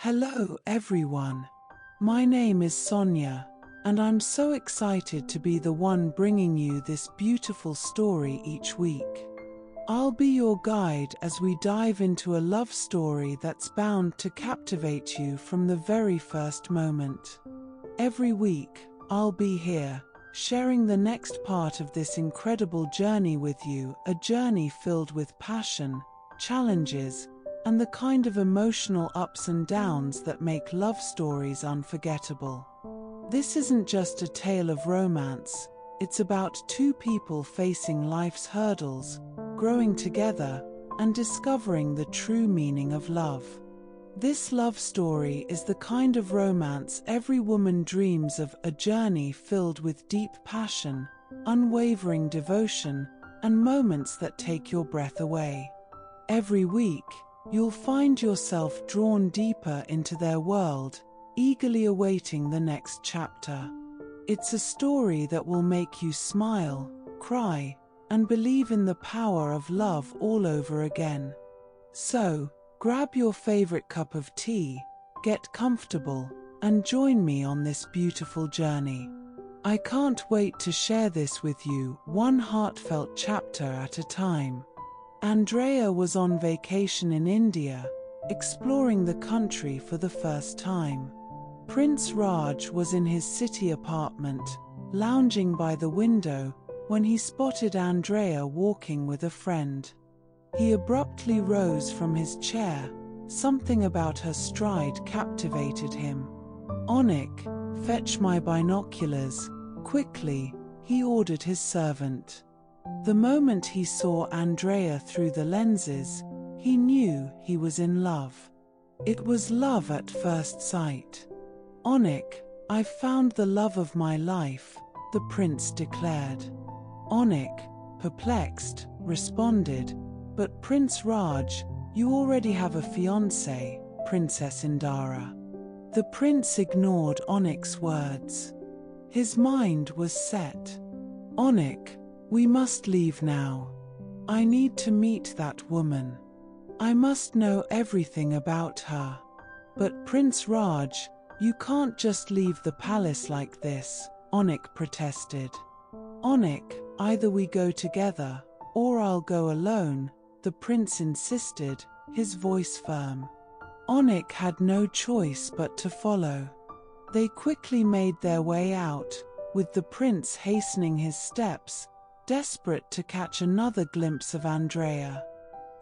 Hello everyone. My name is Sonia, and I'm so excited to be the one bringing you this beautiful story each week. I'll be your guide as we dive into a love story that's bound to captivate you from the very first moment. Every week, I'll be here, sharing the next part of this incredible journey with you, a journey filled with passion, challenges, and the kind of emotional ups and downs that make love stories unforgettable. This isn't just a tale of romance, it's about two people facing life's hurdles, growing together, and discovering the true meaning of love. This love story is the kind of romance every woman dreams of, a journey filled with deep passion, unwavering devotion, and moments that take your breath away. Every week, you'll find yourself drawn deeper into their world, eagerly awaiting the next chapter. It's a story that will make you smile, cry, and believe in the power of love all over again. So, grab your favorite cup of tea, get comfortable, and join me on this beautiful journey. I can't wait to share this with you, one heartfelt chapter at a time. Andrea was on vacation in India, exploring the country for the first time. Prince Raj was in his city apartment, lounging by the window, when he spotted Andrea walking with a friend. He abruptly rose from his chair. Something about her stride captivated him. "Onik, fetch my binoculars, quickly," he ordered his servant. The moment he saw Andrea through the lenses, he knew he was in love. It was love at first sight. "Onik, I've found the love of my life," the prince declared. Onik, perplexed, responded, "But Prince Raj, you already have a fiancée, Princess Indara." The prince ignored Onik's words. His mind was set. "Onik, we must leave now. I need to meet that woman. I must know everything about her." "But Prince Raj, you can't just leave the palace like this," Onik protested. "Onik, either we go together, or I'll go alone," the prince insisted, his voice firm. Onik had no choice but to follow. They quickly made their way out, with the prince hastening his steps, desperate to catch another glimpse of Andrea.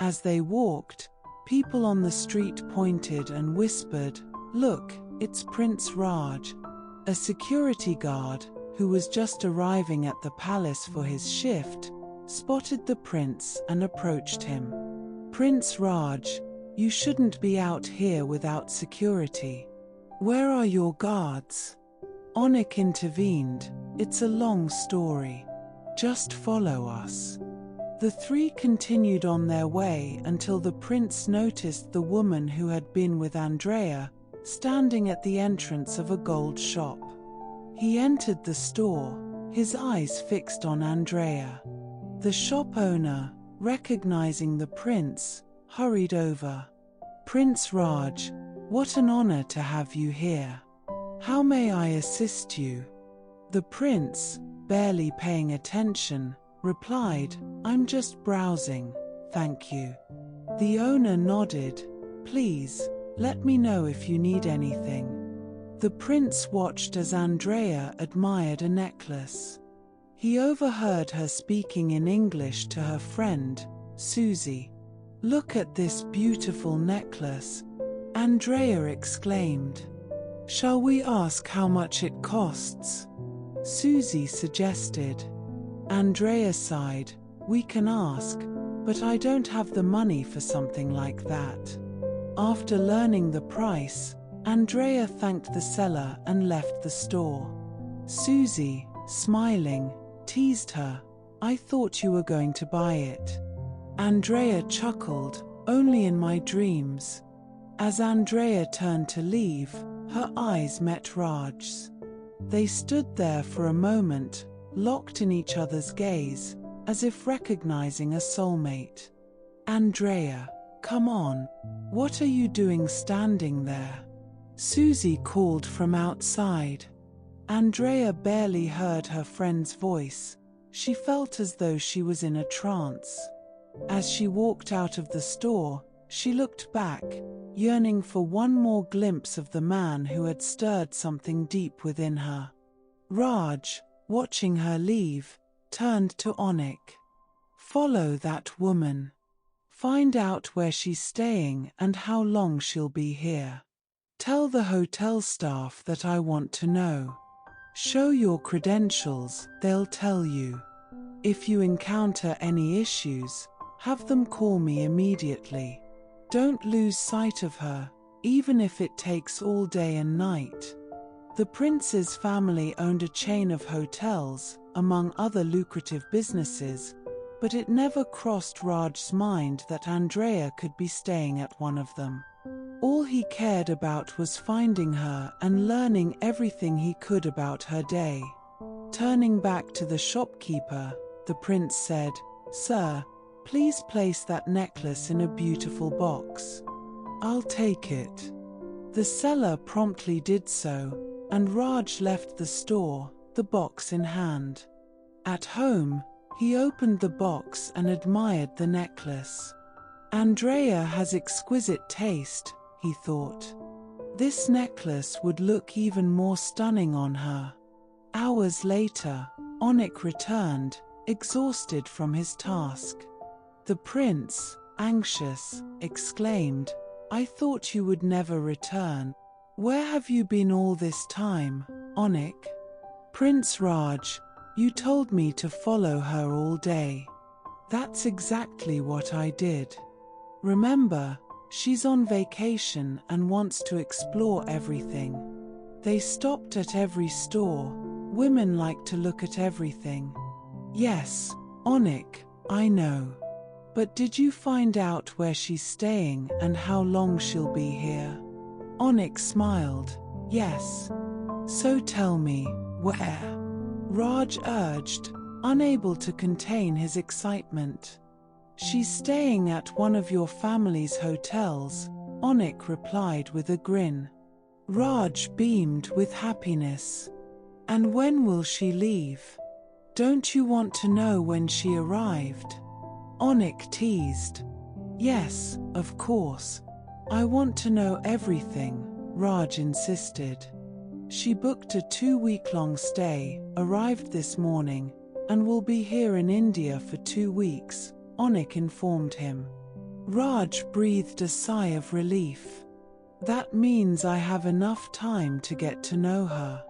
As they walked, people on the street pointed and whispered, "Look, it's Prince Raj." A security guard, who was just arriving at the palace for his shift, spotted the prince and approached him. "Prince Raj, you shouldn't be out here without security. Where are your guards?" Onik intervened. "It's a long story. Just follow us." The three continued on their way until the prince noticed the woman who had been with Andrea, standing at the entrance of a gold shop. He entered the store, his eyes fixed on Andrea. The shop owner, recognizing the prince, hurried over. "Prince Raj, what an honor to have you here. How may I assist you?" The prince, barely paying attention, replied, "I'm just browsing, thank you." The owner nodded. "Please, let me know if you need anything." The prince watched as Andrea admired a necklace. He overheard her speaking in English to her friend, Susie. "Look at this beautiful necklace," Andrea exclaimed. "Shall we ask how much it costs?" Susie suggested. Andrea sighed. "We can ask, but I don't have the money for something like that." After learning the price, Andrea thanked the seller and left the store. Susie, smiling, teased her, "I thought you were going to buy it." Andrea chuckled, "Only in my dreams." As Andrea turned to leave, her eyes met Raj's. They stood there for a moment, locked in each other's gaze, as if recognizing a soulmate. "Andrea, come on. What are you doing standing there?" Susie called from outside. Andrea barely heard her friend's voice. She felt as though she was in a trance. As she walked out of the store, she looked back, yearning for one more glimpse of the man who had stirred something deep within her. Raj, watching her leave, turned to Onik. "Follow that woman. Find out where she's staying and how long she'll be here. Tell the hotel staff that I want to know. Show your credentials, they'll tell you. If you encounter any issues, have them call me immediately. Don't lose sight of her, even if it takes all day and night." The prince's family owned a chain of hotels, among other lucrative businesses, but it never crossed Raj's mind that Andrea could be staying at one of them. All he cared about was finding her and learning everything he could about her day. Turning back to the shopkeeper, the prince said, "Sir, please place that necklace in a beautiful box." "I'll take it." The seller promptly did so, and Raj left the store, the box in hand. At home, he opened the box and admired the necklace. "Andrea has exquisite taste," he thought. "This necklace would look even more stunning on her." Hours later, Onik returned, exhausted from his task. The prince, anxious, exclaimed, "I thought you would never return. Where have you been all this time, Onik?" "Prince Raj, you told me to follow her all day." "That's exactly what I did. Remember, she's on vacation and wants to explore everything. They stopped at every store. Women like to look at everything." "Yes, Onik, I know. But did you find out where she's staying and how long she'll be here?" Onik smiled. "Yes. So tell me, where?" Raj urged, unable to contain his excitement. "She's staying at one of your family's hotels," Onik replied with a grin. Raj beamed with happiness. "And when will she leave? Don't you want to know when she arrived?" Onik teased. "Yes, of course. I want to know everything," Raj insisted. "She booked a 2-week-long stay, arrived this morning, and will be here in India for 2 weeks, Onik informed him. Raj breathed a sigh of relief. "That means I have enough time to get to know her."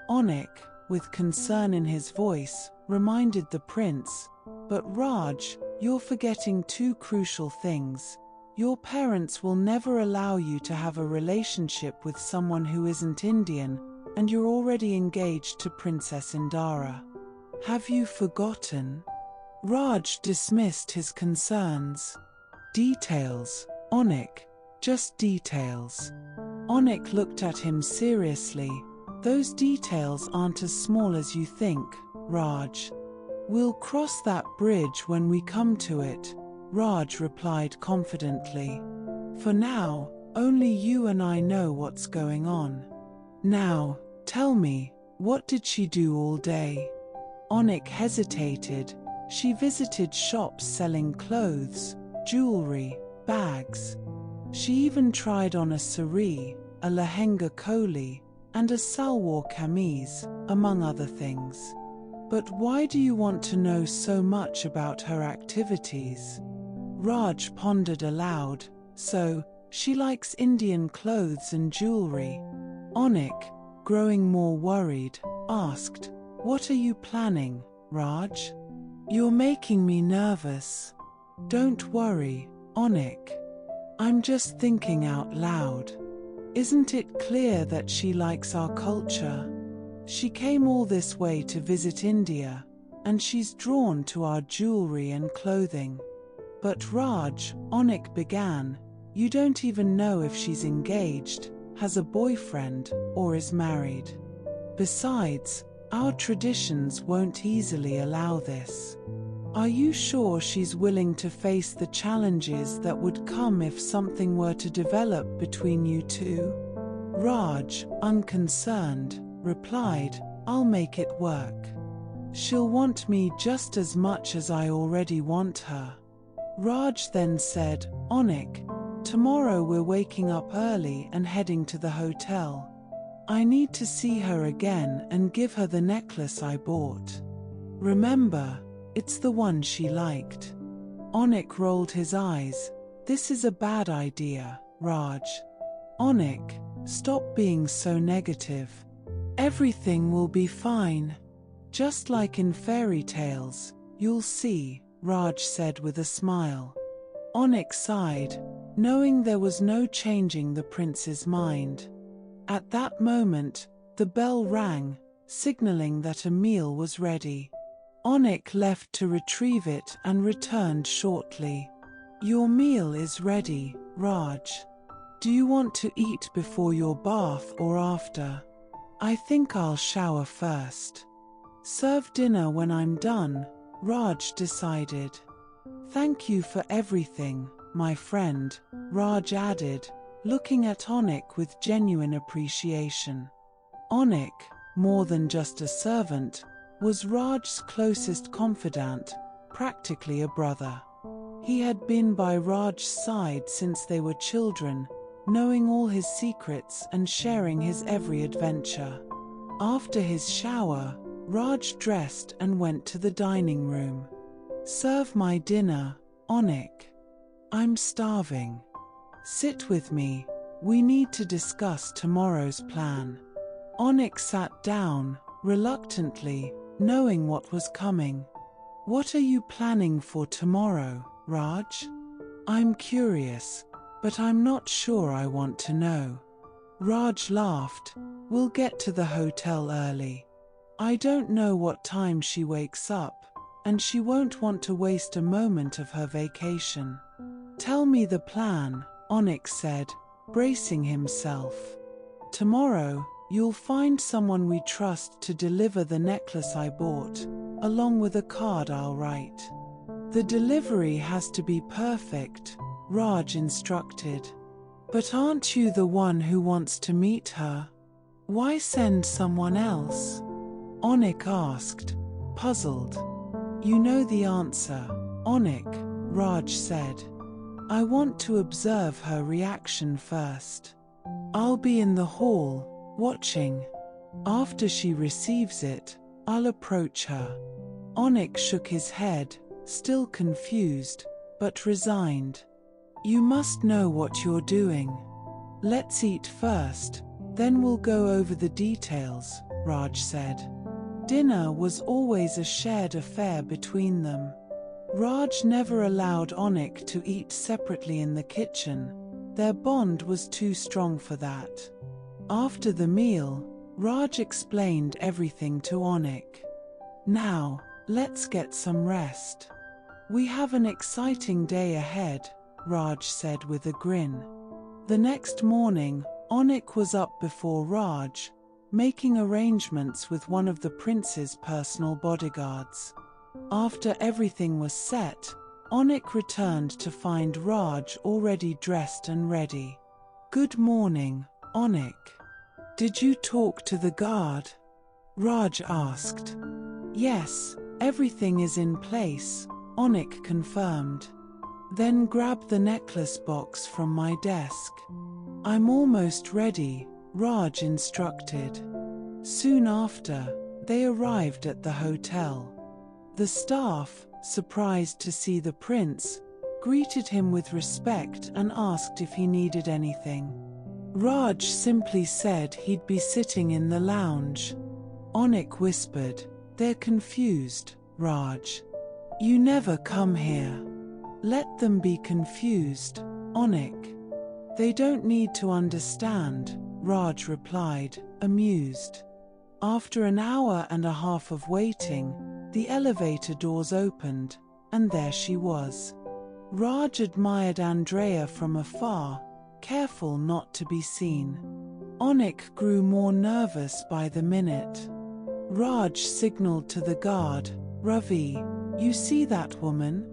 Onik, with concern in his voice, reminded the prince, "But Raj, you're forgetting 2 crucial things. Your parents will never allow you to have a relationship with someone who isn't Indian, and you're already engaged to Princess Indara. Have you forgotten?" Raj dismissed his concerns. "Details, Onik, just details." Onik looked at him seriously. "Those details aren't as small as you think, Raj. We'll cross that bridge when we come to it," Raj replied confidently. "For now, only you and I know what's going on. Now, tell me, what did she do all day?" Onik hesitated. She visited shops selling clothes, jewelry, bags. She even tried on a sari, a lehenga choli, and a salwar kameez, among other things. "But why do you want to know so much about her activities?" Raj pondered aloud. "So, she likes Indian clothes and jewelry." Onik, growing more worried, asked, "What are you planning, Raj? You're making me nervous." "Don't worry, Onik. I'm just thinking out loud. Isn't it clear that she likes our culture? She came all this way to visit India, and she's drawn to our jewelry and clothing." "But Raj," Onik began, "you don't even know if she's engaged, has a boyfriend, or is married. Besides, our traditions won't easily allow this. Are you sure she's willing to face the challenges that would come if something were to develop between you two?" Raj, unconcerned, replied, "I'll make it work. She'll want me just as much as I already want her." Raj then said, "Onik, tomorrow we're waking up early and heading to the hotel. I need to see her again and give her the necklace I bought. Remember, it's the one she liked." Onik rolled his eyes. "This is a bad idea, Raj. Onik, stop being so negative. Everything will be fine. Just like in fairy tales, you'll see," Raj said with a smile. Onik sighed, knowing there was no changing the prince's mind. At that moment, the bell rang, signaling that a meal was ready. Onik left to retrieve it and returned shortly. "Your meal is ready, Raj. Do you want to eat before your bath or after?" "I think I'll shower first. Serve dinner when I'm done," Raj decided. "Thank you for everything, my friend," Raj added, looking at Onik with genuine appreciation. Onik, more than just a servant, was Raj's closest confidant, practically a brother. He had been by Raj's side since they were children, knowing all his secrets and sharing his every adventure. After his shower, Raj dressed and went to the dining room. "Serve my dinner, Onik. I'm starving. Sit with me, we need to discuss tomorrow's plan." Onik sat down, reluctantly, knowing what was coming. "What are you planning for tomorrow, Raj? I'm curious, but I'm not sure I want to know." Raj laughed. "We'll get to the hotel early. I don't know what time she wakes up, and she won't want to waste a moment of her vacation." "Tell me the plan," Onik said, bracing himself. "Tomorrow, you'll find someone we trust to deliver the necklace I bought, along with a card I'll write. The delivery has to be perfect," Raj instructed. "But aren't you the one who wants to meet her? Why send someone else?" Onik asked, puzzled. "You know the answer, Onik," Raj said. "I want to observe her reaction first. I'll be in the hall, watching. After she receives it, I'll approach her." Onik shook his head, still confused, but resigned. "You must know what you're doing. Let's eat first, then we'll go over the details," Raj said. Dinner was always a shared affair between them. Raj never allowed Onik to eat separately in the kitchen. Their bond was too strong for that. After the meal, Raj explained everything to Onik. "Now, let's get some rest. We have an exciting day ahead," Raj said with a grin. The next morning, Onik was up before Raj, making arrangements with one of the prince's personal bodyguards. After everything was set, Onik returned to find Raj already dressed and ready. "Good morning, Onik. Did you talk to the guard?" Raj asked. "Yes, everything is in place," Onik confirmed. "Then grab the necklace box from my desk." "I'm almost ready," Raj instructed. Soon after, they arrived at the hotel. The staff, surprised to see the prince, greeted him with respect and asked if he needed anything. Raj simply said he'd be sitting in the lounge. Onik whispered, "They're confused, Raj. You never come here." "Let them be confused, Onik. They don't need to understand," Raj replied, amused. After an hour and a half of waiting, the elevator doors opened, and there she was. Raj admired Andrea from afar, careful not to be seen. Onik grew more nervous by the minute. Raj signaled to the guard, "Ravi, you see that woman?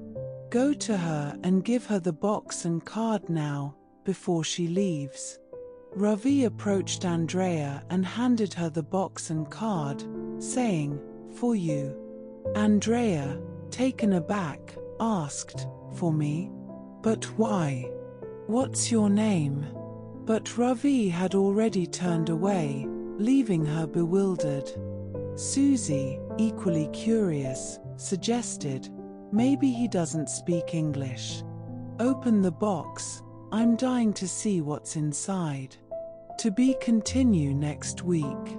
Go to her and give her the box and card now, before she leaves." Ravi approached Andrea and handed her the box and card, saying, "For you." Andrea, taken aback, asked, "For me? But why? What's your name?" But Ravi had already turned away, leaving her bewildered. Susie, equally curious, suggested, "Maybe he doesn't speak English. Open the box, I'm dying to see what's inside." To be continued next week.